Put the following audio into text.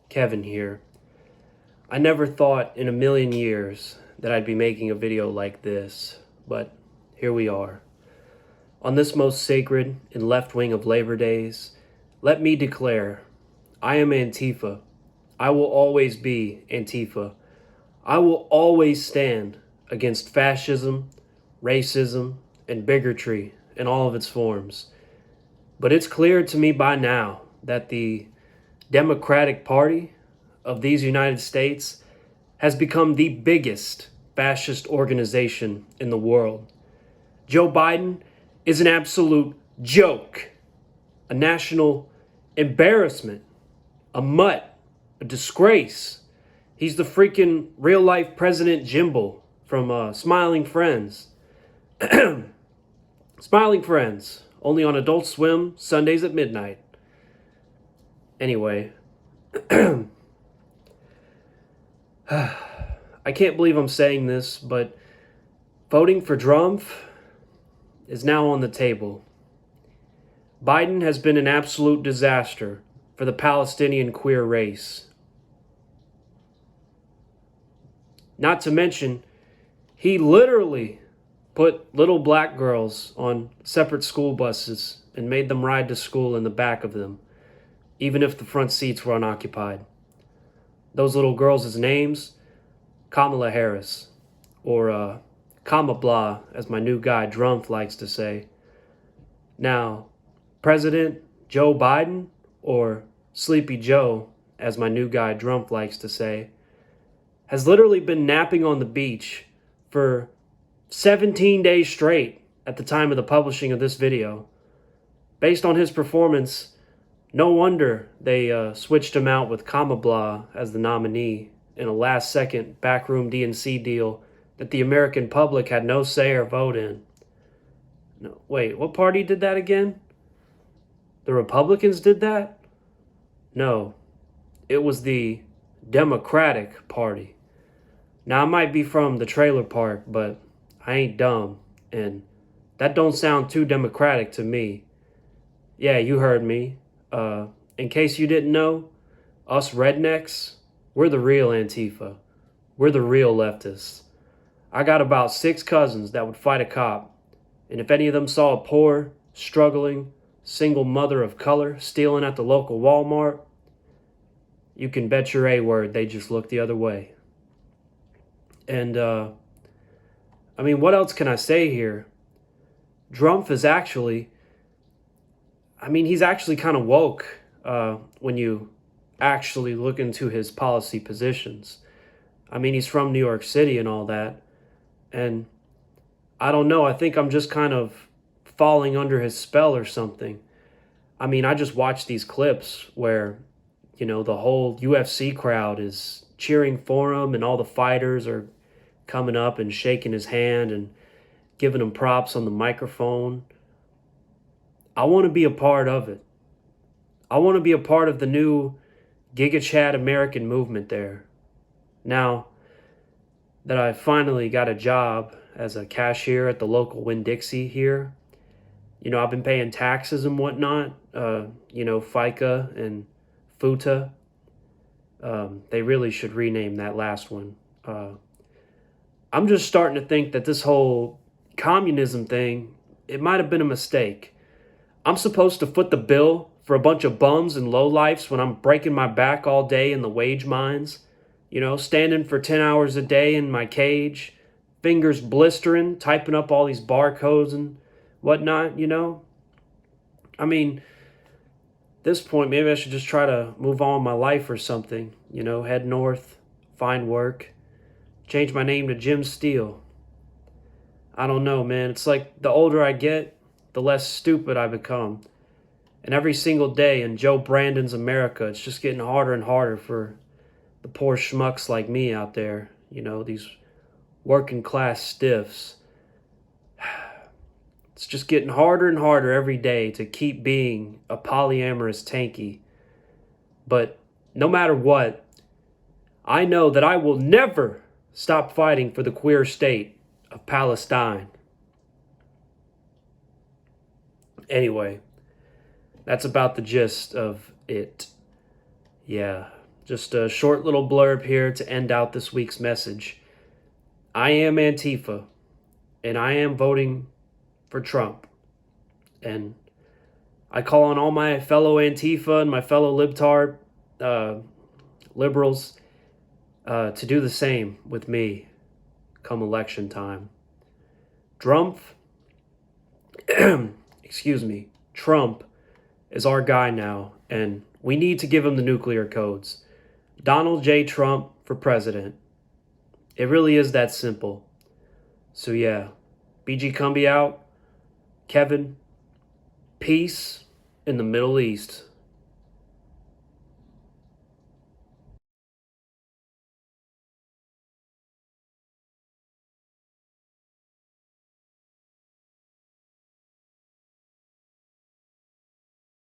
Kevin here. I never thought in a million years that I'd be making a video like this, but here we are. On this most sacred and left wing of Labor Days, let me declare, I am Antifa. I will always be Antifa. I will always stand against fascism, racism, and bigotry in all of its forms. But it's clear to me by now that the Democratic Party of these United States has become the biggest fascist organization in the world. Joe Biden is an absolute joke, a national embarrassment, a mutt, a disgrace. He's the freaking real-life President Jimbo from Smiling Friends. Smiling Friends, only on Adult Swim, Sundays at midnight. Anyway, I can't believe I'm saying this, but voting for Trump is now on the table. Biden has been an absolute disaster for the Palestinian queer race. Not to mention, he literally put little black girls on separate school buses and made them ride to school in the back of them, even if the front seats were unoccupied. Those little girls' names, Kamala Harris, or Kamabla, as my new guy Drumpf likes to say. Now, President Joe Biden, or Sleepy Joe, as my new guy Drumpf likes to say, has literally been napping on the beach for 17 days straight at the time of the publishing of this video. Based on his performance, no wonder they switched him out with Kamabla as the nominee in a last-second backroom DNC deal that the American public had no say or vote in. No, wait, what party did that again? The Republicans did that? No, it was the Democratic Party. Now, I might be from the trailer park, but I ain't dumb, and that don't sound too democratic to me. Yeah, you heard me. In case you didn't know, us rednecks, we're the real Antifa. We're the real leftists. I got about 6 cousins that would fight a cop, and if any of them saw a poor, struggling, single mother of color stealing at the local Walmart, you can bet your A word they just look the other way. And, I mean, what else can I say here? Drumpf is actually, he's actually kind of woke when you actually look into his policy positions. I mean, he's from New York City and all that. And I don't know, I think I'm just kind of falling under his spell or something. I mean, I just watched these clips where, you know, the whole UFC crowd is cheering for him and all the fighters are coming up and shaking his hand and giving him props on the microphone. I want to be a part of it. I want to be a part of the new GigaChat American movement there. Now that I finally got a job as a cashier at the local Winn-Dixie here, you know, I've been paying taxes and whatnot, FICA and FUTA. They really should rename that last one. I'm just starting to think that this whole communism thing, it might have been a mistake. I'm supposed to foot the bill for a bunch of bums and lowlifes when I'm breaking my back all day in the wage mines, you know, standing for 10 hours a day in my cage, fingers blistering, typing up all these barcodes and whatnot, you know. I mean, at this point, maybe I should just try to move on with my life or something, you know, head north, find work. Change my name to Jim Steele. I don't know, man. It's like the older I get, the less stupid I become. And every single day in Joe Brandon's America, it's just getting harder and harder for the poor schmucks like me out there. You know, these working class stiffs. It's just getting harder and harder every day to keep being a polyamorous tanky. But no matter what, I know that I will never stop fighting for the queer state of Palestine. Anyway, that's about the gist of it. Yeah, just a short little blurb here to end out this week's message. I am Antifa, and I am voting for Trump. And I call on all my fellow Antifa and my fellow libtard liberals to do the same with me come election time. Trump, excuse me, Trump is our guy now, and we need to give him the nuclear codes. Donald J. Trump for president. It really is that simple. So yeah, BG Kumbi out. Kevin, peace in the Middle East.